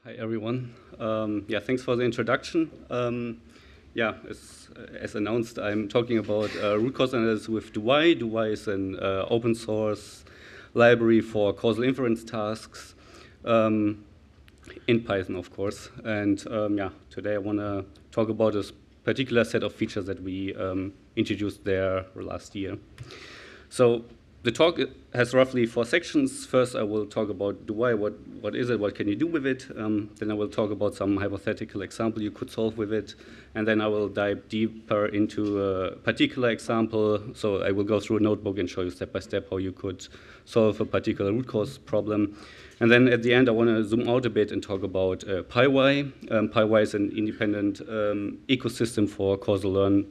Hi, everyone. Yeah, thanks for the introduction. Yeah, as announced, I'm talking about root cause analysis with DoWhy. DoWhy is an open source library for causal inference tasks in Python, of course. And yeah, today I want to talk about this particular set of features that we introduced there last year. So the talk has roughly 4 sections. First, I will talk about DoWhy, what is it, what can you do with it. Then I will talk about some hypothetical example you could solve with it. And then I will dive deeper into a particular example. So I will go through a notebook and show you step by step how you could solve a particular root cause problem. And then at the end, I want to zoom out a bit and talk about PyWhy. PyWhy is an independent ecosystem for causal learn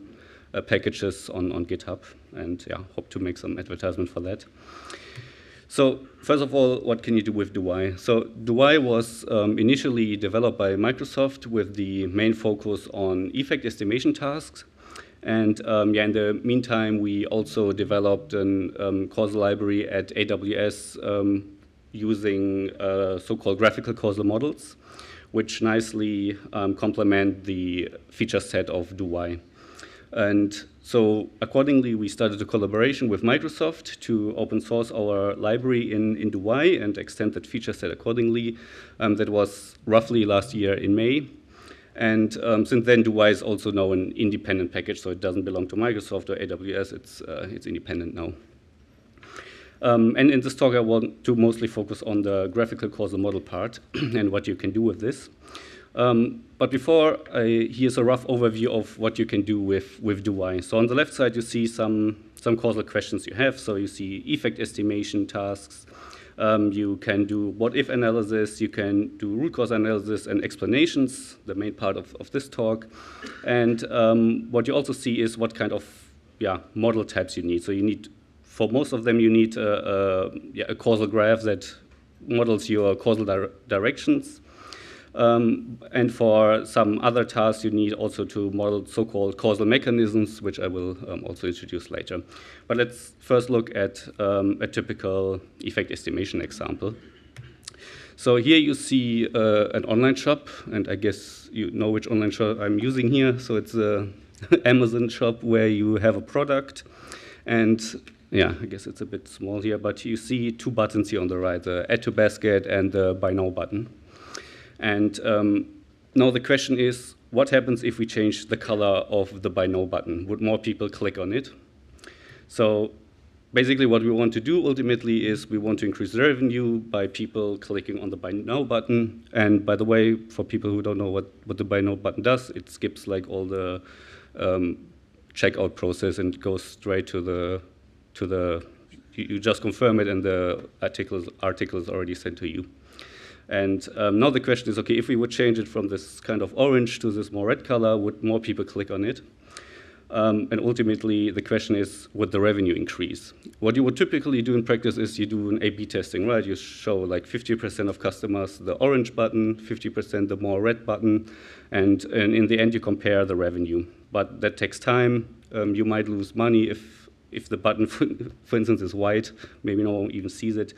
packages on GitHub, and yeah, hope to make some advertisement for that. So first of all, what can you do with DoWhy? So DoWhy was initially developed by Microsoft with the main focus on effect estimation tasks. And yeah, in the meantime, we also developed a causal library at AWS using so-called graphical causal models, which nicely complement the feature set of DoWhy. And so accordingly, we started a collaboration with Microsoft to open source our library in DoWhy and extend that feature set accordingly. That was roughly last year in May. And since then, DoWhy is also now an independent package, so it doesn't belong to Microsoft or AWS. It's independent now. And in this talk, I want to mostly focus on the graphical causal model part and what you can do with this. But before, here's a rough overview of what you can do with DoWhy. So on the left side, you see some causal questions you have. So you see effect estimation tasks. You can do what-if analysis. You can do root cause analysis and explanations, the main part of this talk. And what you also see is what kind of model types you need. So you need, for most of them, you need a causal graph that models your causal directions. And for some other tasks, you need also to model so-called causal mechanisms, which I will also introduce later. But let's first look at a typical effect estimation example. So here you see an online shop, and I guess you know which online shop I'm using here. So it's an Amazon shop where you have a product. And yeah, I guess it's a bit small here, but you see 2 buttons here on the right, the Add to Basket and the Buy Now button. And now the question is, what happens if we change the color of the Buy Now button? Would more people click on it? So basically what we want to do ultimately is we want to increase the revenue by people clicking on the Buy Now button. And by the way, for people who don't know what the Buy Now button does, it skips like all the checkout process and goes straight to the you just confirm it and the article is already sent to you. And now the question is, okay, if we would change it from this kind of orange to this more red color, would more people click on it? And ultimately, the question is, would the revenue increase? What you would typically do in practice is you do an A/B testing, right? You show like 50% of customers the orange button, 50% the more red button, and in the end, you compare the revenue. But that takes time. You might lose money if the button, for instance, is white. Maybe no one even sees it.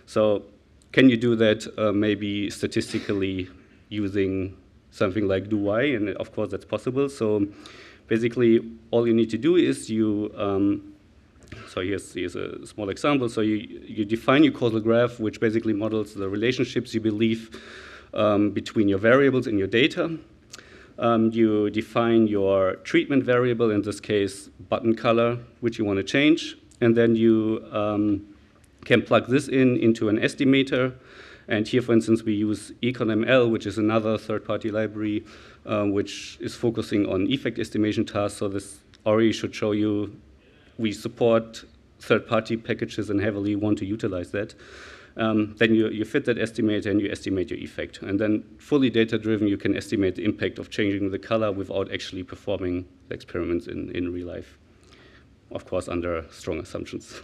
So can you do that maybe statistically using something like DoWhy? And of course, that's possible. So basically, all you need to do is you, so here's a small example. So you define your causal graph, which basically models the relationships you believe between your variables in your data. You define your treatment variable, in this case, button color, which you want to change. And then you can plug this into an estimator. And here, for instance, we use EconML, which is another third-party library, which is focusing on effect estimation tasks. So this already should show you we support third-party packages and heavily want to utilize that. Then you fit that estimator and you estimate your effect. And then fully data-driven, you can estimate the impact of changing the color without actually performing the experiments in real life. Of course, under strong assumptions.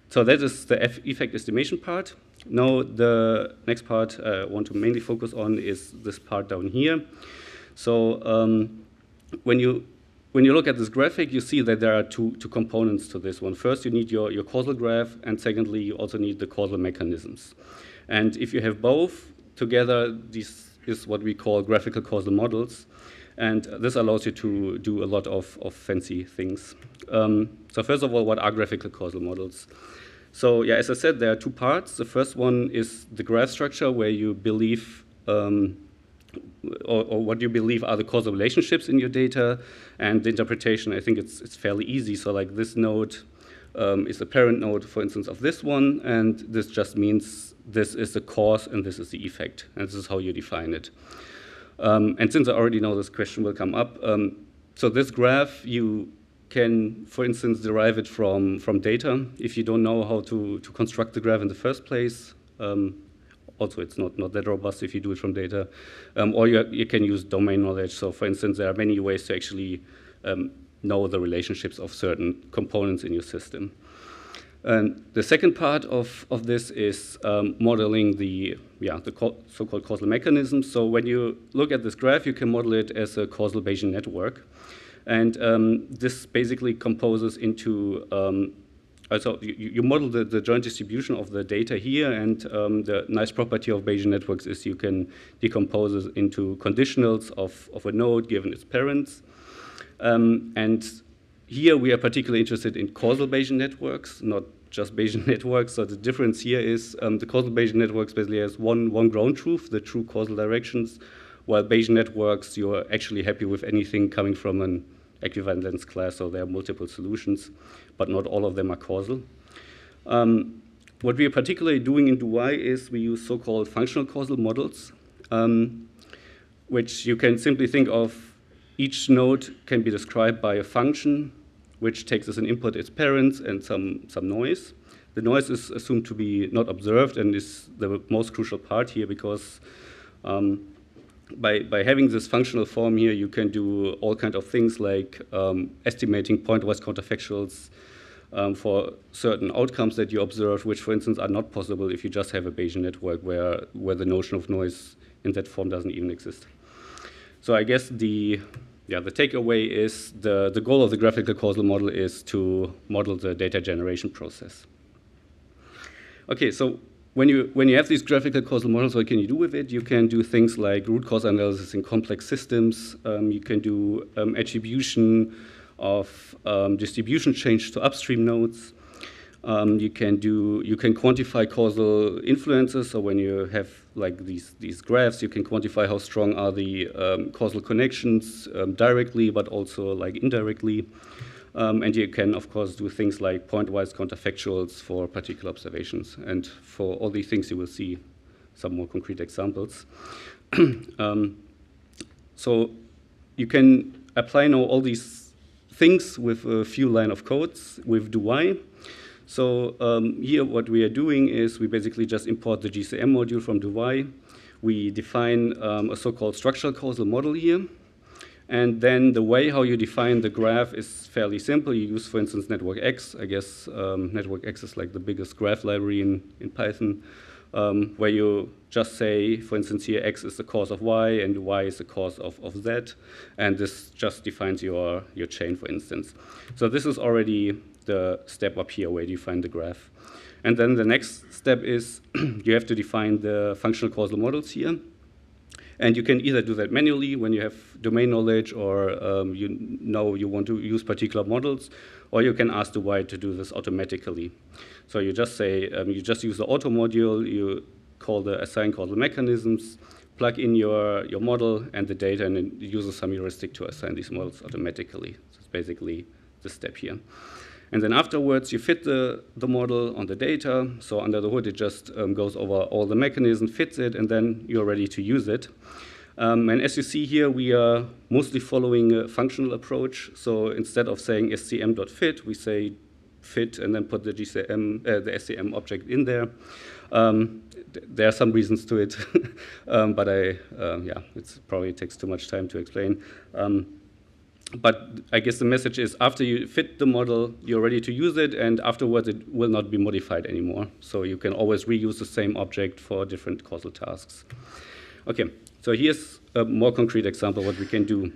So that is the effect estimation part. Now the next part I want to mainly focus on is this part down here. So when you when you look at this graphic, you see that there are two components to this one. First, you need your causal graph, and secondly, you also need the causal mechanisms. And if you have both together, this is what we call graphical causal models. And this allows you to do a lot of fancy things. So first of all, what are graphical causal models? So yeah, as I said, there are two parts. The first one is the graph structure, where you believe or what you believe are the causal relationships in your data, and the interpretation, I think it's fairly easy. So like this node is a parent node, for instance, of this one, and this just means this is the cause and this is the effect, and this is how you define it. And since I already know this question will come up, so this graph, you can, for instance, derive it from data if you don't know how to construct the graph in the first place. Also, it's not that robust if you do it from data. Or you can use domain knowledge. So for instance, there are many ways to actually know the relationships of certain components in your system. And the second part of this is modeling the so-called causal mechanisms. So when you look at this graph, you can model it as a causal Bayesian network. And this basically composes into so you model the joint distribution of the data here, and the nice property of Bayesian networks is you can decompose it into conditionals of a node given its parents. And here we are particularly interested in causal Bayesian networks, not just Bayesian networks. So the difference here is the causal Bayesian networks basically has one ground truth, the true causal directions, while Bayesian networks, you're actually happy with anything coming from an equivalence class, so there are multiple solutions, but not all of them are causal. What we are particularly doing in DoWhy is we use so-called functional causal models, which you can simply think of. Each node can be described by a function, which takes as an input its parents and some noise. The noise is assumed to be not observed and is the most crucial part here, because by having this functional form here, you can do all kinds of things like estimating pointwise counterfactuals for certain outcomes that you observe, which, for instance, are not possible if you just have a Bayesian network where the notion of noise in that form doesn't even exist. So I guess the takeaway is the goal of the graphical causal model is to model the data generation process. Okay, so when you have these graphical causal models, what can you do with it? You can do things like root cause analysis in complex systems. You can do attribution of distribution change to upstream nodes. You can quantify causal influences. So when you have like these graphs, you can quantify how strong are the causal connections directly, but also like indirectly. And you can, of course, do things like pointwise counterfactuals for particular observations. And for all these things, you will see some more concrete examples. So you can apply now all these things with a few lines of codes with DoWhy. So here what we are doing is we basically just import the GCM module from DoWhy. We define a so-called structural causal model here. And then the way how you define the graph is fairly simple. You use, for instance, network X. I guess network X is like the biggest graph library in Python, where you just say, for instance, here X is the cause of Y and Y is the cause of Z. And this just defines your chain, for instance. So this is already the step up here where you define the graph. And then the next step is you have to define the functional causal models here. And you can either do that manually when you have domain knowledge, or you want to use particular models, or you can ask DoWhy to do this automatically. So you just say, you just use the auto module, you call the assign causal mechanisms, plug in your model and the data, and it uses some heuristic to assign these models automatically. So it's basically the step here. And then afterwards, you fit the model on the data. So under the hood, it just goes over all the mechanisms, fits it, and then you're ready to use it. And as you see here, we are mostly following a functional approach. So instead of saying scm.fit, we say fit and then put the the SCM object in there. There are some reasons to it, but it probably takes too much time to explain. But I guess the message is after you fit the model, you're ready to use it, and afterwards it will not be modified anymore. So you can always reuse the same object for different causal tasks. Okay, so here's a more concrete example of what we can do.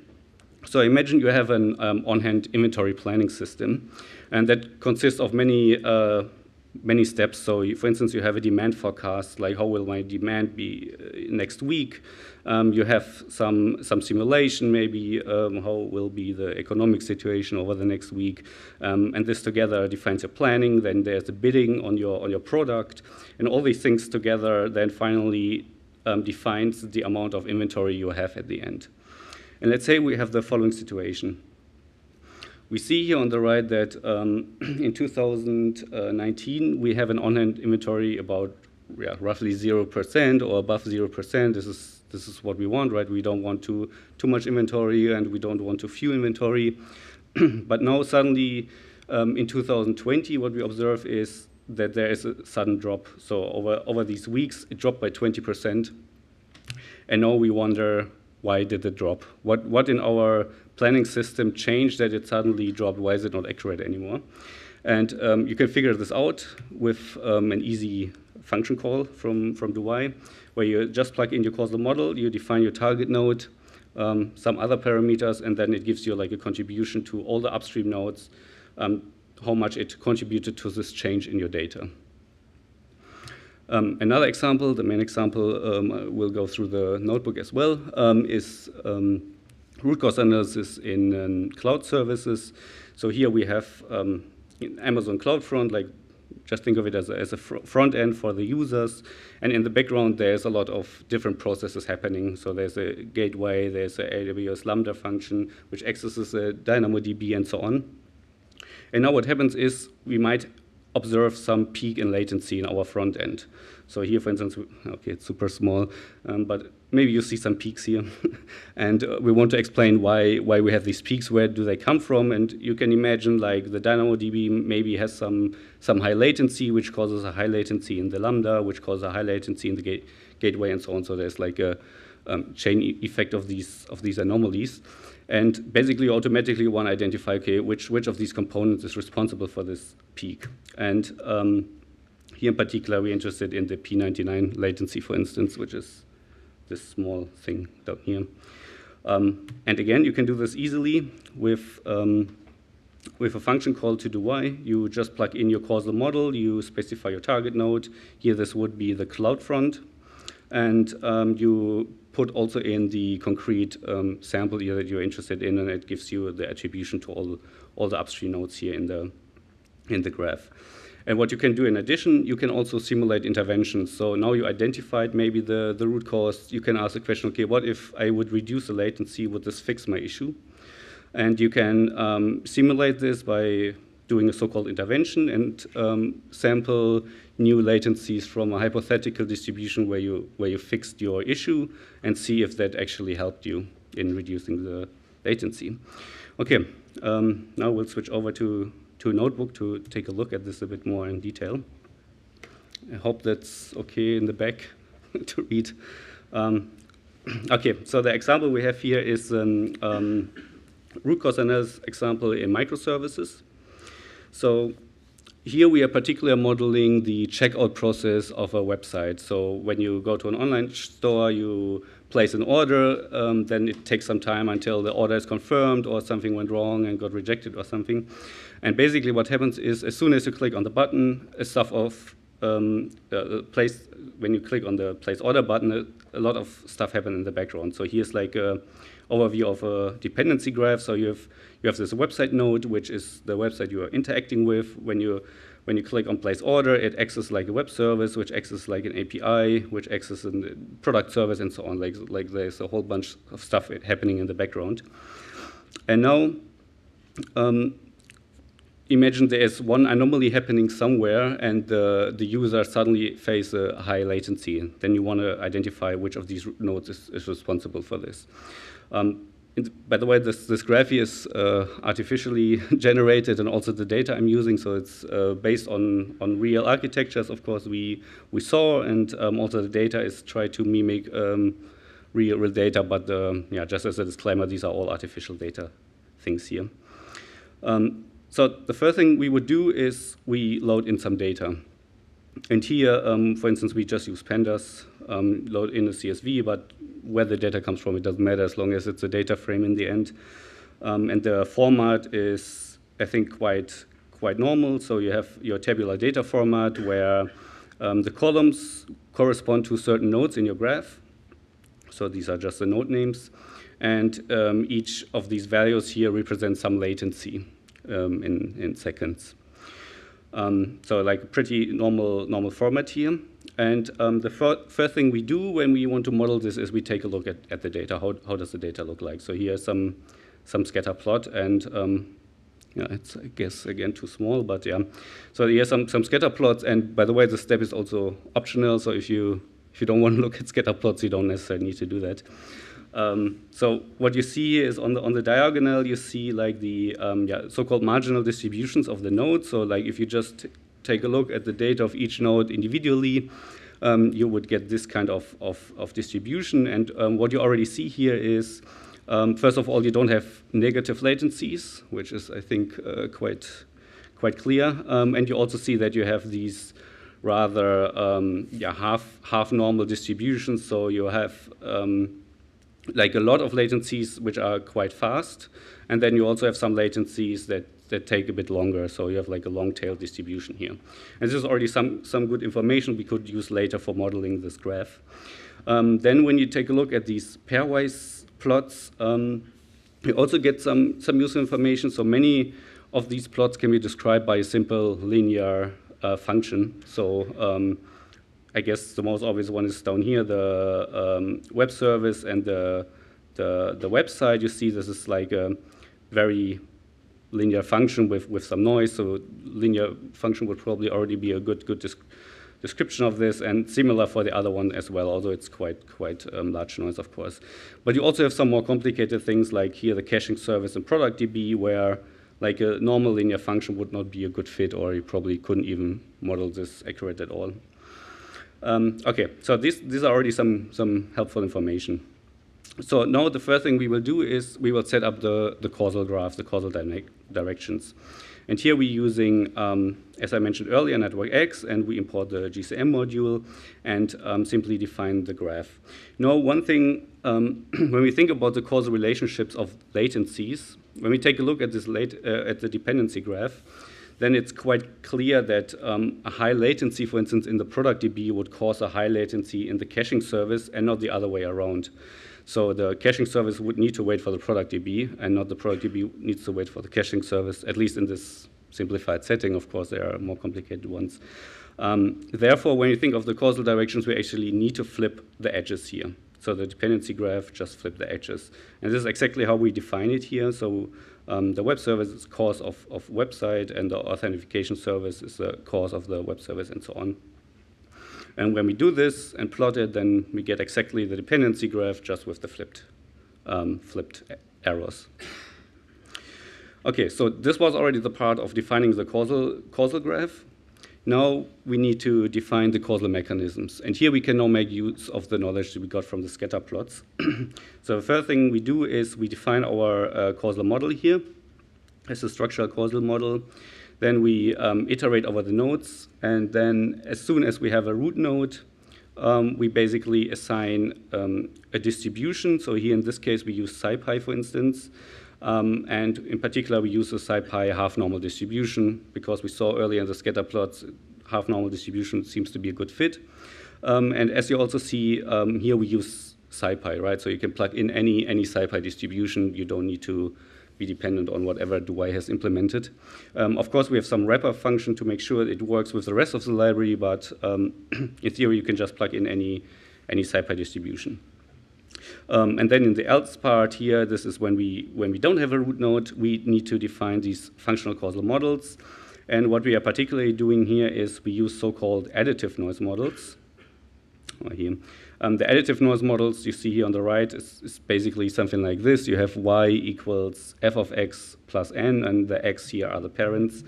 So imagine you have an on-hand inventory planning system, and that consists of many steps. So for instance, you have a demand forecast, like how will my demand be next week? You have some simulation, maybe how will be the economic situation over the next week, and this together defines your planning. Then there's the bidding on your product, and all these things together then finally defines the amount of inventory you have at the end. And let's say we have the following situation. We see here on the right that in 2019, we have an on-hand inventory about roughly 0% or above 0%. This is what we want, right? We don't want too much inventory, and we don't want too few inventory. But now suddenly, in 2020, what we observe is that there is a sudden drop. So over these weeks, it dropped by 20%. And now we wonder, why did it drop? What in our planning system changed that it suddenly dropped? Why is it not accurate anymore? And you can figure this out with an easy function call from DoWhy, where you just plug in your causal model, you define your target node, some other parameters, and then it gives you like a contribution to all the upstream nodes, how much it contributed to this change in your data. Another example, the main example, we'll go through the notebook as well, is root cause analysis in cloud services. So here we have in Amazon CloudFront, like just think of it as a front end for the users. And in the background, there's a lot of different processes happening. So there's a gateway, there's a AWS Lambda function, which accesses a DynamoDB and so on. And now what happens is we might observe some peak in latency in our front end. So here, for instance, okay, it's super small, but maybe you see some peaks here. And we want to explain why we have these peaks, where do they come from? And you can imagine like the DynamoDB maybe has some high latency, which causes a high latency in the Lambda, which causes a high latency in the gateway and so on. So there's like a chain effect of these anomalies. And basically, automatically, one identify, okay, which of these components is responsible for this peak. And here in particular, we're interested in the P99 latency, for instance, which is this small thing down here. And again, you can do this easily with a function called to DoWhy. You just plug in your causal model, you specify your target node. Here, this would be the CloudFront. And you put also in the concrete sample here that you're interested in, and it gives you the attribution to all the upstream nodes here in the graph. And what you can do in addition, you can also simulate interventions. So now you identified maybe the root cause. You can ask the question, okay, what if I would reduce the latency? Would this fix my issue? And you can simulate this by doing a so-called intervention and sample new latencies from a hypothetical distribution where you fixed your issue and see if that actually helped you in reducing the latency. Okay, now we'll switch over to a notebook to take a look at this a bit more in detail. I hope that's okay in the back to read. Okay, so the example we have here is an root cause analysis example in microservices. So here we are particularly modeling the checkout process of a website. So when you go to an online store, you place an order, then it takes some time until the order is confirmed or something went wrong and got rejected or something. And basically what happens is as soon as you click on the button, when you click on the place order button, a lot of stuff happens in the background. So here's like an overview of a dependency graph. So you have this website node, which is the website you are interacting with. When you click on place order, it acts like a web service, which acts like an API, which acts as a product service, and so on. Like there's a whole bunch of stuff happening in the background. And now, imagine there is one anomaly happening somewhere, and the user suddenly face a high latency. Then you want to identify which of these nodes is responsible for this. By the way, this graph here is artificially generated, and also the data I'm using, so it's based on real architectures, of course, we saw, and also the data is tried to mimic real data, but yeah, just as a disclaimer, these are all artificial data things here. So the first thing we would do is we load in some data. And here, for instance, we just use pandas, load in a CSV, but where the data comes from, it doesn't matter as long as it's a data frame in the end. And the format is, I think, quite normal. So you have your tabular data format where the columns correspond to certain nodes in your graph. So these are just the node names. And each of these values here represents some latency in seconds. So like a pretty normal format here. And the first thing we do when we want to model this is we take a look at the data. How does the data look like? So here's some scatter plot, and yeah, it's, I guess, again, too small, but yeah. So here's some scatter plots, and by the way, the step is also optional, so if you don't want to look at scatter plots, you don't necessarily need to do that. So what you see is on the diagonal, you see like the so-called marginal distributions of the nodes. So like if you just take a look at the data of each node individually, you would get this kind of distribution. And what you already see here is, first of all, you don't have negative latencies, which is, I think, quite clear. And you also see that you have these rather half normal distributions. So you have like a lot of latencies which are quite fast, and then you also have some latencies that take a bit longer. So you have like a long tail distribution here. And this is already some good information we could use later for modeling this graph. Then when you take a look at these pairwise plots, you also get some useful information. So many of these plots can be described by a simple linear function. So I guess the most obvious one is down here, the web service and the website. You see this is like a very linear function with some noise. So linear function would probably already be a good description of this, and similar for the other one as well, although it's quite large noise, of course. But you also have some more complicated things, like here the caching service in ProductDB, where like a normal linear function would not be a good fit, or you probably couldn't even model this accurate at all. Okay, so these are already some helpful information. So now the first thing we will do is we will set up the causal graph, the causal directions. And here we're using, as I mentioned earlier, Network X, and we import the GCM module and simply define the graph. Now, one thing, when we think about the causal relationships of latencies, when we take a look at this at the dependency graph, then it's quite clear that a high latency, for instance, in the ProductDB would cause a high latency in the caching service and not the other way around. So the caching service would need to wait for the ProductDB, and not the ProductDB needs to wait for the caching service, at least in this simplified setting. Of course, there are more complicated ones. Therefore, when you think of the causal directions, we actually need to flip the edges here. So the dependency graph just flip the edges. And this is exactly how we define it here. So the web service is cause of website, and the authentication service is the cause of the web service, and so on. And when we do this and plot it, then we get exactly the dependency graph, just with the flipped arrows. Okay, so this was already the part of defining the causal graph. Now we need to define the causal mechanisms. And here we can now make use of the knowledge that we got from the scatter plots. So the first thing we do is we define our causal model here as a structural causal model. Then we iterate over the nodes, and then as soon as we have a root node, we basically assign a distribution. So here in this case, we use SciPy, for instance. And in particular, we use the SciPy half-normal distribution, because we saw earlier in the scatter plots, half-normal distribution seems to be a good fit. And as you also see, here we use SciPy, right? So you can plug in any SciPy distribution. You don't need to be dependent on whatever DoWhy has implemented. Of course, we have some wrapper function to make sure it works with the rest of the library, but in theory, you can just plug in any SciPy distribution. And then in the else part here, this is when we don't have a root node, we need to define these functional causal models. And what we are particularly doing here is we use so-called additive noise models. Here. The additive noise models you see here on the right is basically something like this. You have y equals f of x plus n, and the x here are the parents.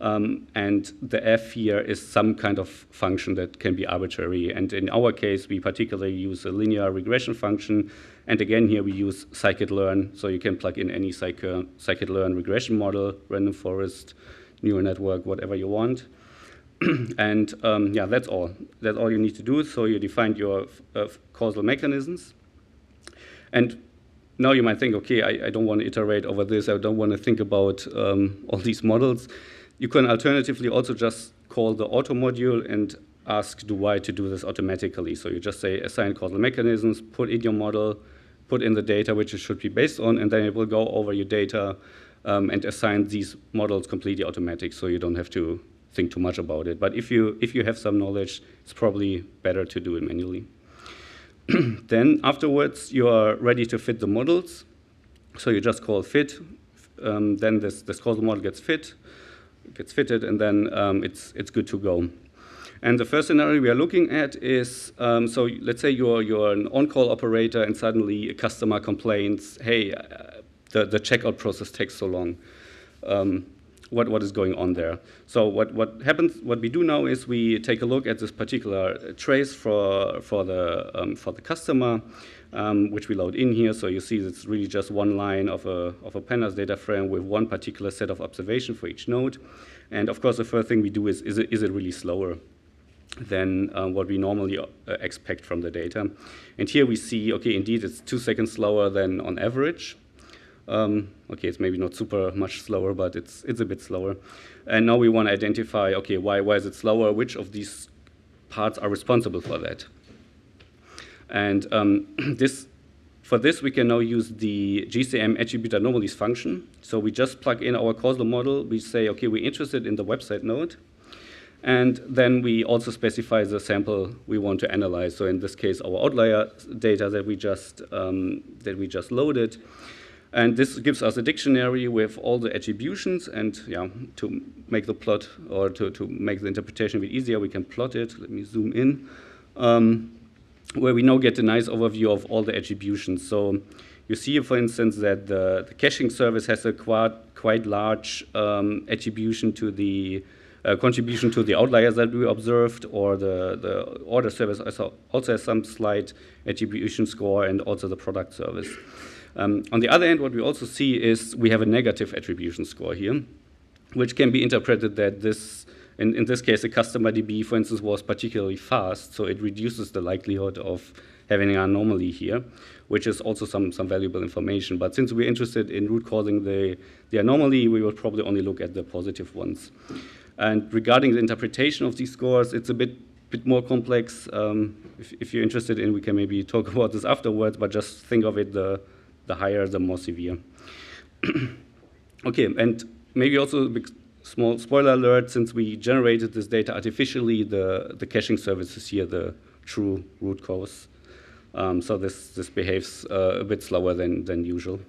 And the f here is some kind of function that can be arbitrary. And in our case, we particularly use a linear regression function. And again, here we use scikit-learn. So you can plug in any scikit-learn regression model, random forest, neural network, whatever you want. And yeah, that's all. That's all you need to do. So you defined your causal mechanisms. And now you might think, okay, I don't want to iterate over this. I don't want to think about all these models. You can alternatively also just call the auto module and ask DoWhy to do this automatically. So you just say assign causal mechanisms, put in your model, put in the data which it should be based on, and then it will go over your data and assign these models completely automatic, so you don't have to think too much about it. But if you have some knowledge, it's probably better to do it manually. Then afterwards, you are ready to fit the models. So you just call fit. Then this causal model gets fitted, and then it's good to go. And the first scenario we are looking at is, so let's say you're an on-call operator, and suddenly a customer complains, hey, the checkout process takes so long. What is going on there? So what happens? What we do now is we take a look at this particular trace for the customer, which we load in here. So you see it's really just one line of a pandas data frame with one particular set of observation for each node. And of course, the first thing we do is it really slower than what we normally expect from the data? And here we see, okay, indeed it's 2 seconds slower than on average. Okay, it's maybe not super much slower, but it's a bit slower. And now we want to identify, okay, why is it slower? Which of these parts are responsible for that? And for this, we can now use the GCM attribute anomalies function. So we just plug in our causal model. We say, okay, we're interested in the website node. And then we also specify the sample we want to analyze. So in this case, our outlier data that we just loaded. And this gives us a dictionary with all the attributions, and yeah, to make the plot or to make the interpretation a bit easier, we can plot it. Let me zoom in, where we now get a nice overview of all the attributions. So you see, for instance, that the caching service has a quite large attribution to the contribution to the outliers that we observed, or the order service also has some slight attribution score, and also the product service. On the other hand, what we also see is we have a negative attribution score here, which can be interpreted that this, in this case, the customer DB, for instance, was particularly fast, so it reduces the likelihood of having an anomaly here, which is also some valuable information. But since we're interested in root causing the anomaly, we will probably only look at the positive ones. And regarding the interpretation of these scores, it's a bit more complex. If you're interested in, we can maybe talk about this afterwards, but just think of it, the higher, the more severe. Okay, and maybe also a big small spoiler alert, since we generated this data artificially, the caching service is here the true root cause. So this behaves a bit slower than usual.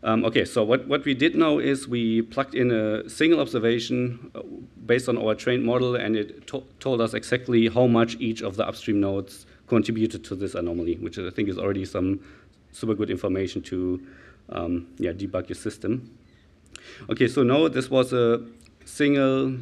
Okay, so what we did now is we plugged in a single observation based on our trained model, and it told us exactly how much each of the upstream nodes contributed to this anomaly, which I think is already some super good information to debug your system. Okay, so now this was a single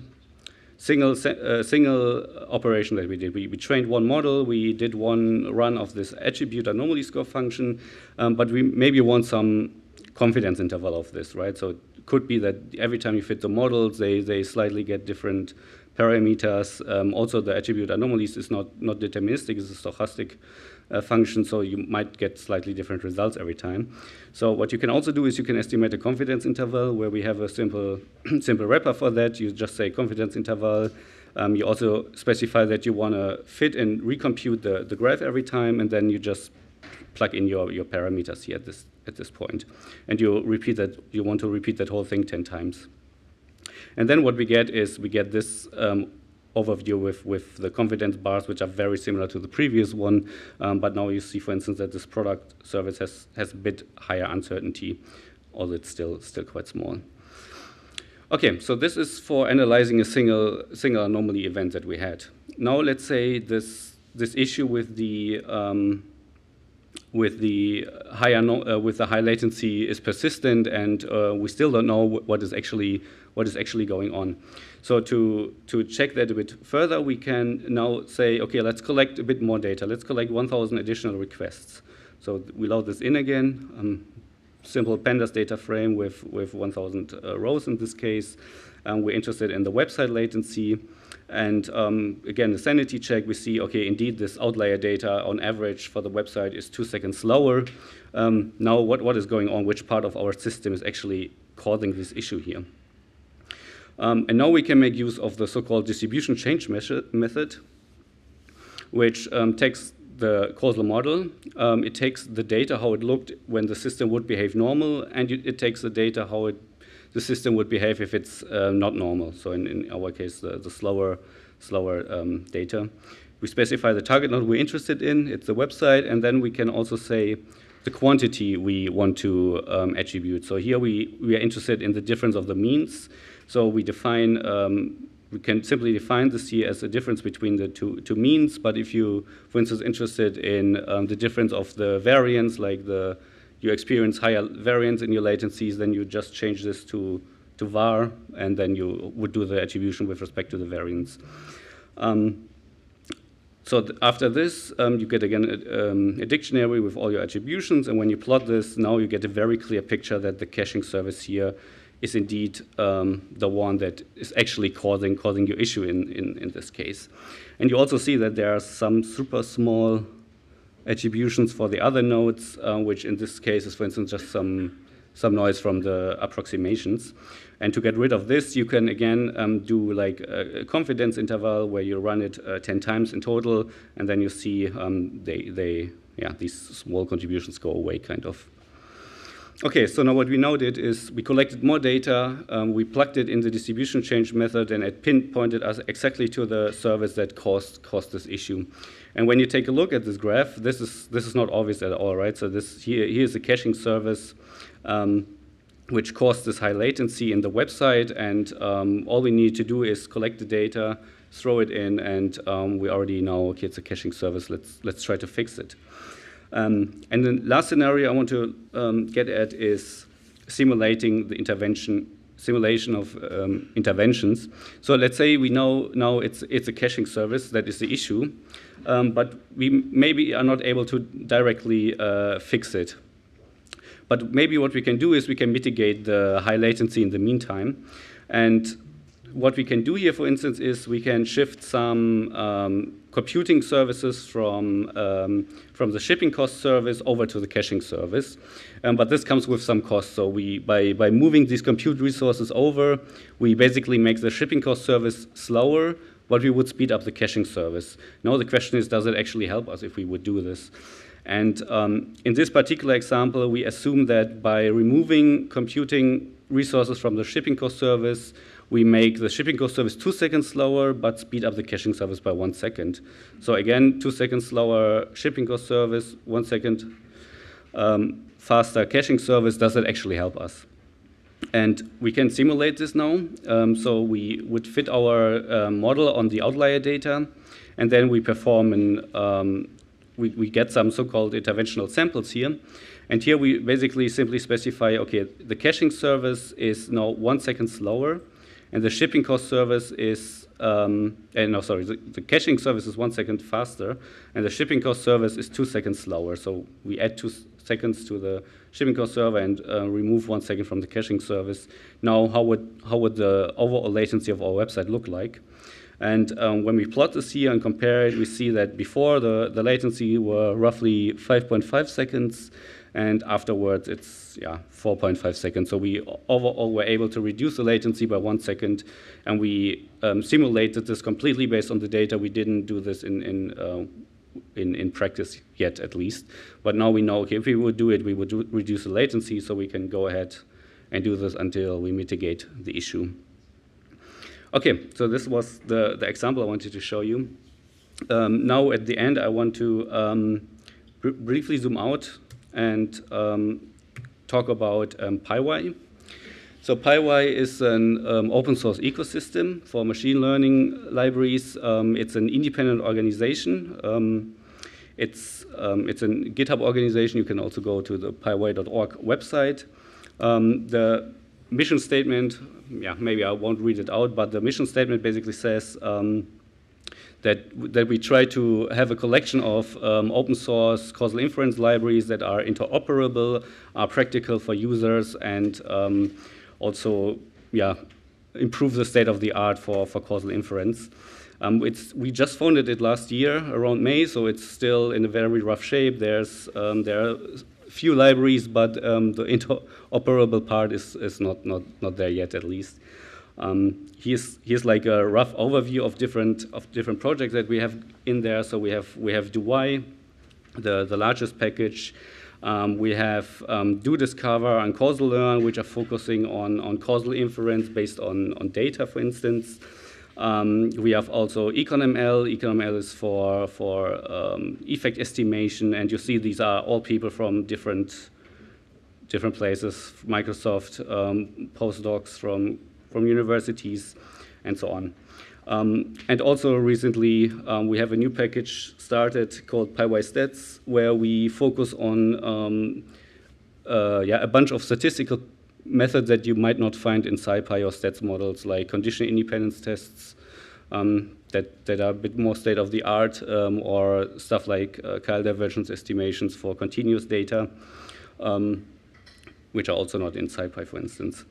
operation that we did. We trained one model, we did one run of this attribute anomaly score function, but we maybe want some confidence interval of this, right? So it could be that every time you fit the models, they slightly get different parameters. Also, the attribute anomalies is not deterministic, it's a stochastic function, so you might get slightly different results every time. So what you can also do is you can estimate a confidence interval, where we have a simple wrapper for that. You just say confidence interval. You also specify that you want to fit and recompute the graph every time, and then you just plug in your parameters here at this point. And you want to repeat that whole thing 10 times. And then what we get is this overview with the confidence bars, which are very similar to the previous one, but now you see, for instance, that this product service has a bit higher uncertainty, although it's still quite small. Okay, so this is for analyzing a single anomaly event that we had. Now let's say this issue with the high latency is persistent, and we still don't know what is actually going on. So to check that a bit further, we can now say, okay, let's collect a bit more data. Let's collect 1,000 additional requests. So we load this in again. Simple pandas data frame with 1,000 rows in this case. We're interested in the website latency. And again, the sanity check, we see, okay, indeed, this outlier data on average for the website is 2 seconds slower. Now, what is going on? Which part of our system is actually causing this issue here? And now we can make use of the so-called distribution change method, which takes the causal model. It takes the data, how it looked when the system would behave normal, and it takes the data, how the system would behave if it's not normal. So in our case, the slower data. We specify the target node we're interested in, it's the website, and then we can also say the quantity we want to attribute. So here we are interested in the difference of the means. So we define, we can simply define this here as a difference between the two means, but if you, for instance, interested in the difference of the variance, like you experience higher variance in your latencies, then you just change this to var, and then you would do the attribution with respect to the variance. So after this, you get again a dictionary with all your attributions, and when you plot this, now you get a very clear picture that the caching service here is indeed the one that is actually causing your issue in this case. And you also see that there are some super small attributions for the other nodes, which in this case is, for instance, just some noise from the approximations. And to get rid of this, you can again do like a confidence interval where you run it 10 times in total, and then you see these small contributions go away, kind of. Okay, so now what we now did is we collected more data, we plugged it in the distribution change method, and it pinpointed us exactly to the service that caused this issue. And when you take a look at this graph, this is not obvious at all, right? So here's a caching service which caused this high latency in the website, and all we need to do is collect the data, throw it in, and we already know, okay, it's a caching service. Let's try to fix it. And the last scenario I want to get at is simulating the simulation of interventions. So let's say we know now it's a caching service that is the issue, but we maybe are not able to directly fix it. But maybe what we can do is we can mitigate the high latency in the meantime. And what we can do here, for instance, is we can shift some computing services from the shipping cost service over to the caching service. But this comes with some cost. So by moving these compute resources over, we basically make the shipping cost service slower, but we would speed up the caching service. Now the question is, does it actually help us if we would do this? And in this particular example, we assume that by removing computing resources from the shipping cost service, we make the shipping cost service 2 seconds slower, but speed up the caching service by 1 second. So again, 2 seconds slower shipping cost service, 1 second faster caching service. Does it actually help us? And we can simulate this now. So we would fit our model on the outlier data, and then we perform we get some so-called interventional samples here. And here we basically simply specify, okay, the caching service is now 1 second slower, and the shipping cost service is, the caching service is 1 second faster, and the shipping cost service is 2 seconds slower. So we add 2 seconds to the shipping cost server and remove 1 second from the caching service. Now, how would the overall latency of our website look like? And when we plot this here and compare it, we see that before the latency were roughly 5.5 seconds, and afterwards it's 4.5 seconds. So we overall were able to reduce the latency by 1 second, and we simulated this completely based on the data. We didn't do this in practice yet, at least. But now we know, okay, if we would do it, we would reduce the latency, so we can go ahead and do this until we mitigate the issue. Okay, so this was the example I wanted to show you. Now at the end, I want to briefly zoom out and talk about PyWhy. So PyWhy is an open source ecosystem for machine learning libraries. It's an independent organization. It's a GitHub organization. You can also go to the PyWhy.org website. The mission statement, maybe I won't read it out, but the mission statement basically says that we try to have a collection of open source causal inference libraries that are interoperable, are practical for users, and also improve the state of the art for causal inference. We just founded it last year around May, so it's still in a very rough shape. There are few libraries, but the interoperable part is not there yet, at least. Here's like a rough overview of different projects that we have in there. So we have DoWhy, the largest package. We have DoDiscover and Causal Learn, which are focusing on causal inference based on data, for instance. We have also EconML. EconML is for effect estimation, and you see these are all people from different places, Microsoft, postdocs from universities, and so on. And also recently, we have a new package started called PyByStats, where we focus on a bunch of statistical methods that you might not find in SciPy or stats models, like conditional independence tests that are a bit more state-of-the-art, or stuff like Kyle divergence estimations for continuous data, which are also not in SciPy, for instance.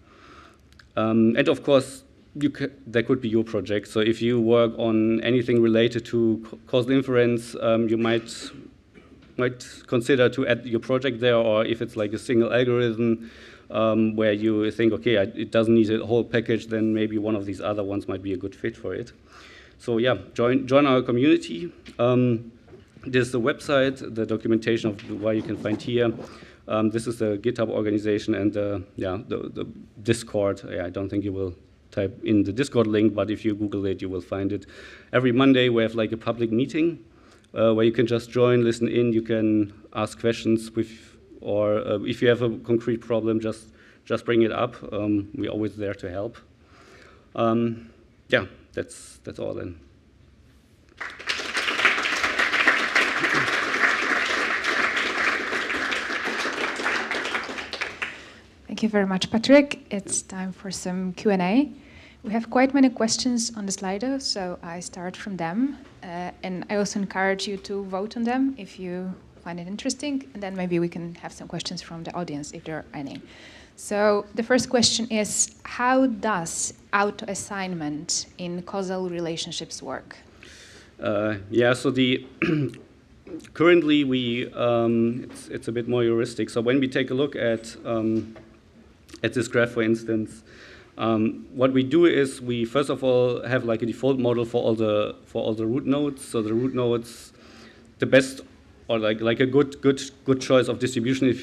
And of course, that could be your project. So if you work on anything related to causal inference, you might consider to add your project there, or if it's like a single algorithm where you think, okay, it doesn't need a whole package, then maybe one of these other ones might be a good fit for it. So yeah, join our community. There's the website, the documentation of why you can find here. This is the GitHub organization, and the Discord. I don't think you will type in the Discord link, but if you Google it, you will find it. Every Monday, we have like a public meeting where you can just join, listen in. You can ask questions or if you have a concrete problem, just bring it up. We're always there to help. Yeah, that's all then. Thank you very much, Patrick. It's time for some Q&A. We have quite many questions on the Slido, so I start from them. And I also encourage you to vote on them if you find it interesting, and then maybe we can have some questions from the audience if there are any. So the first question is, how does auto-assignment in causal relationships work? So currently it's a bit more heuristic. So when we take a look at this graph, for instance, what we do is we first of all have like a default model for all the root nodes. So the root nodes, the best or like a good choice of distribution if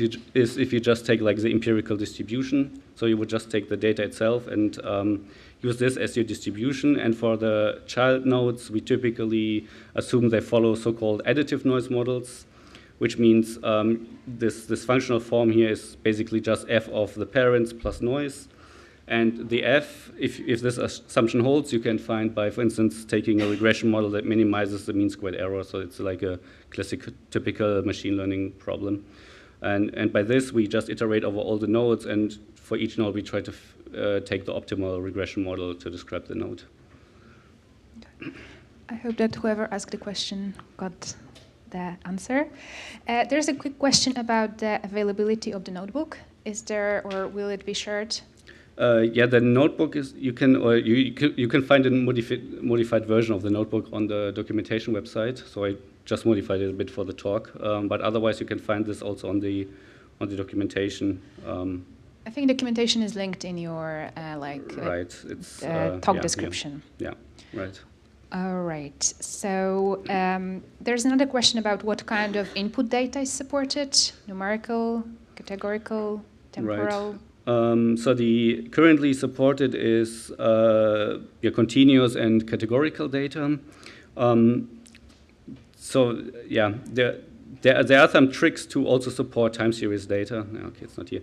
you just take like the empirical distribution. So you would just take the data itself and use this as your distribution. And for the child nodes, we typically assume they follow so-called additive noise models, which means this functional form here is basically just f of the parents plus noise. And the f, if this assumption holds, you can find by, for instance, taking a regression model that minimizes the mean squared error. So it's like a classic, typical machine learning problem. And by this, we just iterate over all the nodes. And for each node, we try to take the optimal regression model to describe the node. I hope that whoever asked the question got the answer. There's a quick question about the availability of the notebook. Is there, or will it be shared? The notebook is you can find a modified version of the notebook on the documentation website. So I just modified it a bit for the talk, but otherwise you can find this also on the documentation. I think documentation is linked in your right. It's talk description. Yeah, right. All right. So there's another question about what kind of input data is supported: numerical, categorical, temporal. Right. So the currently supported is your continuous and categorical data. So yeah, there are some tricks to also support time series data. Okay, it's not here.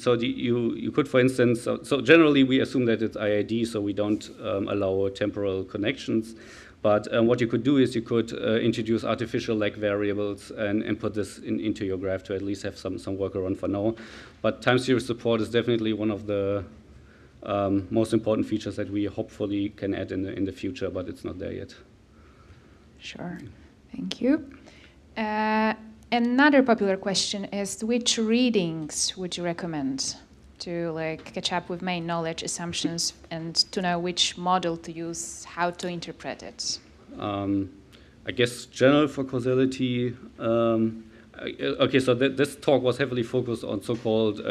So you could, for instance, so generally we assume that it's IID, so we don't allow temporal connections. But what you could do is you could introduce artificial lag variables and put this into your graph to at least have some workaround for now. But time series support is definitely one of the most important features that we hopefully can add in the future, but it's not there yet. Sure, thank you. Another popular question is, which readings would you recommend? to like catch up with main knowledge assumptions and to know which model to use, how to interpret it? I guess general for causality. Okay, so this talk was heavily focused on so-called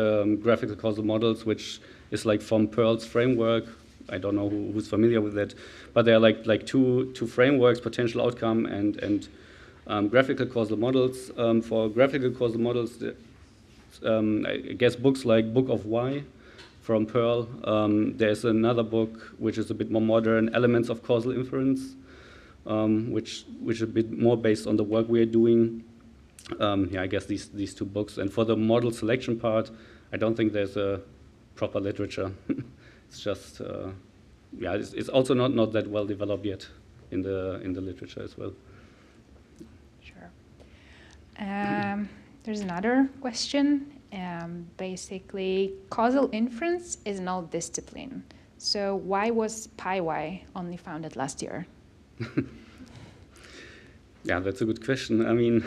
graphical causal models, which is like from Pearl's framework. I don't know who's familiar with it, but there are like two frameworks: potential outcome and graphical causal models. For graphical causal models, I guess books like Book of Why from Pearl. There's another book which is a bit more modern, Elements of Causal Inference, which is a bit more based on the work we are doing. Yeah, I guess these two books. And for the model selection part, I don't think there's a proper literature. It's just, yeah, it's also not that well developed yet in the literature as well. Sure. There's another question. Basically, causal inference is an old discipline. So why was PyWhy only founded last year? Yeah, that's a good question. I mean,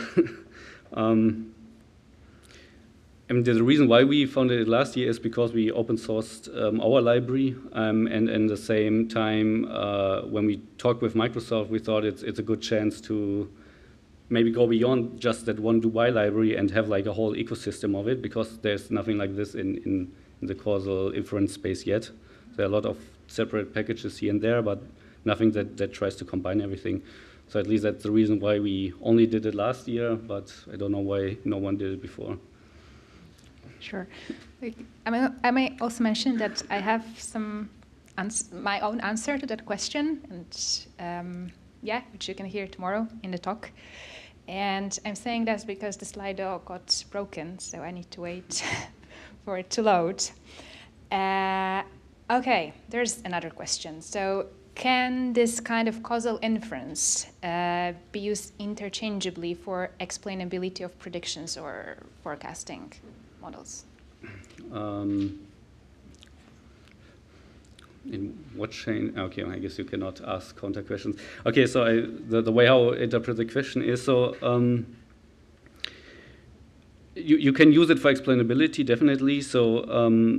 the reason why we founded it last year is because we open sourced our library, and at the same time, when we talked with Microsoft, we thought it's a good chance to maybe go beyond just that one DoWhy library and have like a whole ecosystem of it, because there's nothing like this in the causal inference space yet. There are a lot of separate packages here and there, but nothing that tries to combine everything. So at least that's the reason why we only did it last year, but I don't know why no one did it before. Sure. I may also mention that I have my own answer to that question, and yeah, which you can hear tomorrow in the talk. And I'm saying that because the Slido got broken, so I need to wait for it to load. Okay, there's another question. So can this kind of causal inference be used interchangeably for explainability of predictions or forecasting models? In what chain? Okay, I guess you cannot ask counter questions. Okay, so the way how I interpret the question is, so you can use it for explainability, definitely. So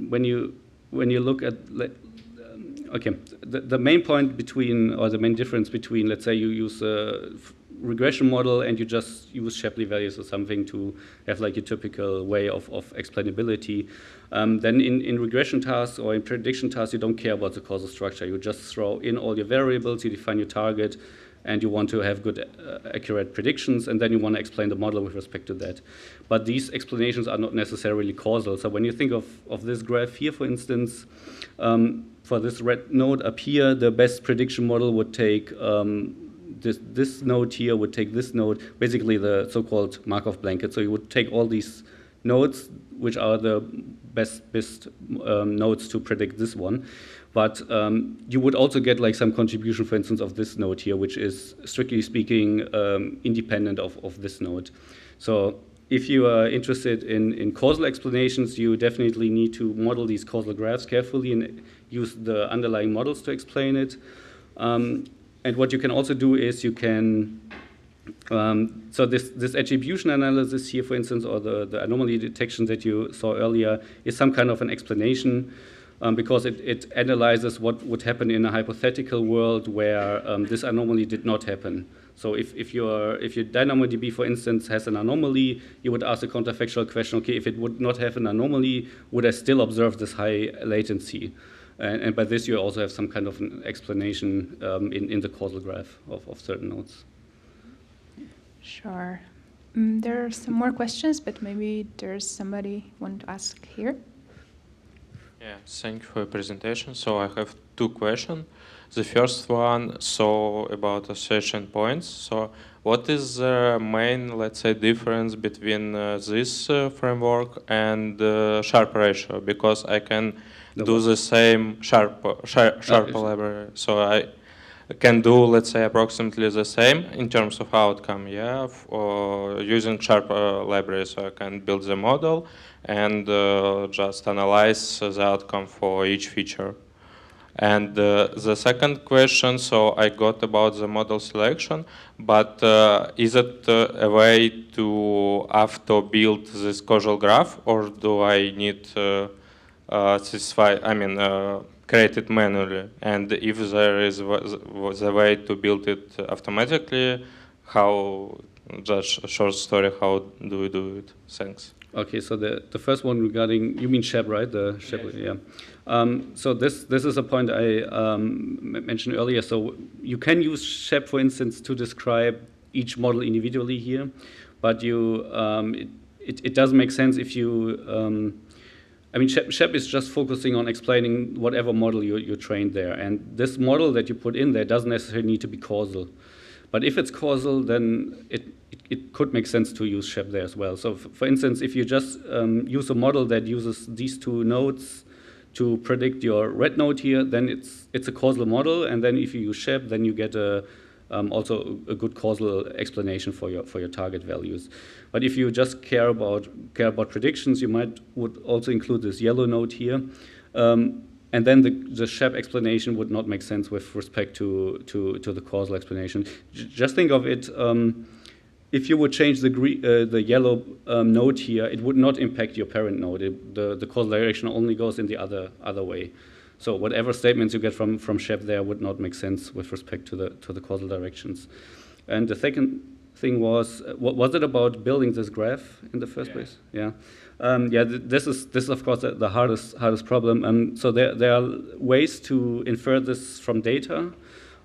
when you look at, okay, the main point between, or the main difference between, let's say you use a regression model and you just use Shapley values or something to have like a typical way of explainability. Then in regression tasks or in prediction tasks, you don't care about the causal structure. You just throw in all your variables, you define your target, and you want to have good, accurate predictions, and then you want to explain the model with respect to that. But these explanations are not necessarily causal. So when you think of this graph here, for instance, for this red node up here, the best prediction model would take this node here, would take this node, basically the so-called Markov blanket. So you would take all these nodes, which are the best nodes to predict this one. But you would also get like some contribution, for instance, of this node here, which is strictly speaking independent of this node. So if you are interested in causal explanations, you definitely need to model these causal graphs carefully and use the underlying models to explain it. And what you can also do is you can, so this attribution analysis here, for instance, or the anomaly detection that you saw earlier is some kind of an explanation, because it analyzes what would happen in a hypothetical world where this anomaly did not happen. So if your DynamoDB, for instance, has an anomaly, you would ask a counterfactual question, okay, if it would not have an anomaly, would I still observe this high latency? And by this, you also have some kind of an explanation in the causal graph of certain nodes. Sure. There are some more questions, but maybe there's somebody want to ask here. Yeah, thank you for your presentation. So I have two questions. The first one, so about association points. So what is the main, let's say, difference between this framework and Sharp ratio? Because I can do the same Sharp library. So I can do, let's say, approximately the same in terms of outcome, yeah, using Sharp library. So I can build the model and just analyze the outcome for each feature. And the second question, so I got about the model selection, but is it a way to auto build this causal graph, or do I need satisfy, created manually? And if there is was a way to build it automatically, how, just a short story, how do we do it? Thanks. Okay, so the first one regarding, you mean SHEP, right? The SHEP, yeah. So this is a point I mentioned earlier. So you can use SHEP, for instance, to describe each model individually here, but you it doesn't make sense if you. SHEP is just focusing on explaining whatever model you trained there, and this model that you put in there doesn't necessarily need to be causal. But if it's causal, then it could make sense to use SHEP there as well. So for instance, if you just use a model that uses these two nodes to predict your red node here, then it's a causal model. And then if you use SHEP, then you get also a good causal explanation for your target values. But if you just care about predictions, you would also include this yellow node here. And then the SHEP explanation would not make sense with respect to the causal explanation. Just think of it, if you would change the yellow node here, it would not impact your parent node. The causal direction only goes in the other way. So whatever statements you get from SHEP there would not make sense with respect to the causal directions. And the second thing was it about building this graph in the first place? Yeah. This is of course the hardest problem. So there are ways to infer this from data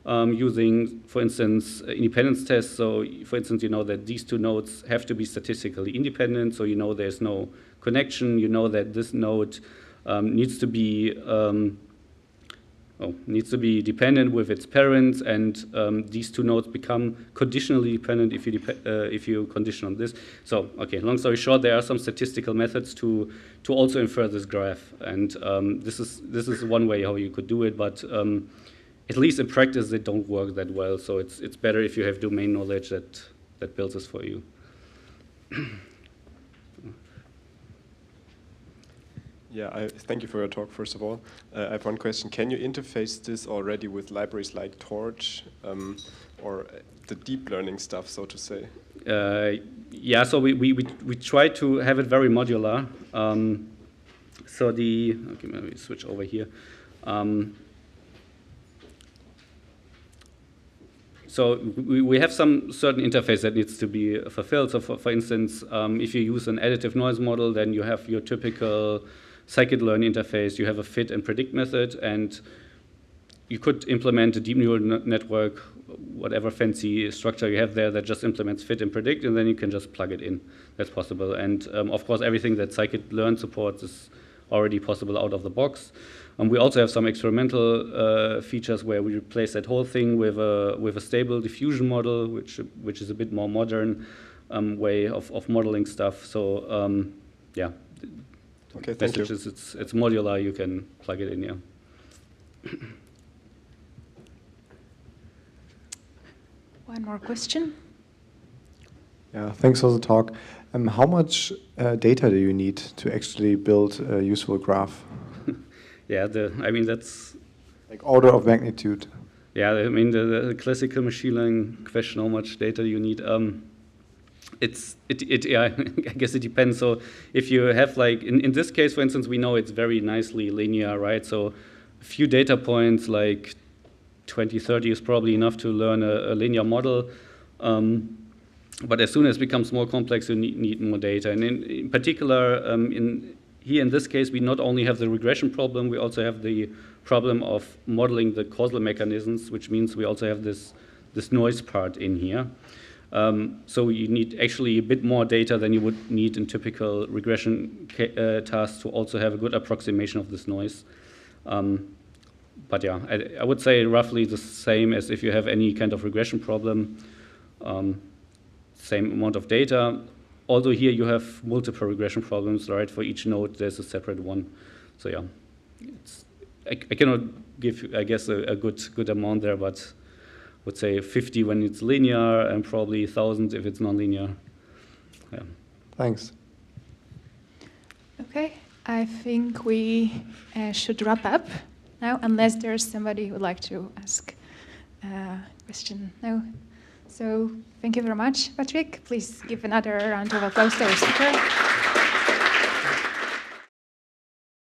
using, for instance, independence tests. So, for instance, you know that these two nodes have to be statistically independent. So you know there's no connection. You know that this node needs to be dependent with its parents, and these two nodes become conditionally dependent if you condition on this. So, okay, long story short, there are some statistical methods to also infer this graph, and this is one way how you could do it, but at least in practice, they don't work that well. So it's better if you have domain knowledge that builds this for you. Yeah, thank you for your talk, first of all. I have one question. Can you interface this already with libraries like Torch or the deep learning stuff, so to say? Yeah, so we try to have it very modular. Okay, maybe switch over here. So we have some certain interface that needs to be fulfilled. So for instance, if you use an additive noise model, then you have your typical scikit-learn interface. You have a fit and predict method, and you could implement a deep neural network, whatever fancy structure you have there that just implements fit and predict, and then you can just plug it in. That's possible. And of course, everything that scikit-learn supports is already possible out of the box. We also have some experimental features where we replace that whole thing with a stable diffusion model, which is a bit more modern way of modeling stuff. So yeah. Okay, thank you. It's modular. You can plug it in. Yeah. One more question. Yeah, thanks for the talk. How much data do you need to actually build a useful graph? Yeah, that's like order of magnitude. Yeah, I mean the classical machine learning question: how much data you need? Yeah, I guess it depends. So if you have like in this case, for instance, we know it's very nicely linear, right? So a few data points, like 20, 30, is probably enough to learn a linear model. But as soon as it becomes more complex, you need more data. And in particular, in this case, we not only have the regression problem, we also have the problem of modeling the causal mechanisms, which means we also have this noise part in here. So you need actually a bit more data than you would need in typical regression tasks to also have a good approximation of this noise. But yeah, I would say roughly the same as if you have any kind of regression problem. Same amount of data. Although here you have multiple regression problems, right? For each node, there's a separate one. So yeah, I cannot give, I guess, a good amount there, but I would say 50 when it's linear and probably 1,000 if it's nonlinear. Yeah. Thanks. Okay, I think we should wrap up now, unless there's somebody who would like to ask a question. No. So thank you very much, Patrick. Please give another round of applause to our speaker.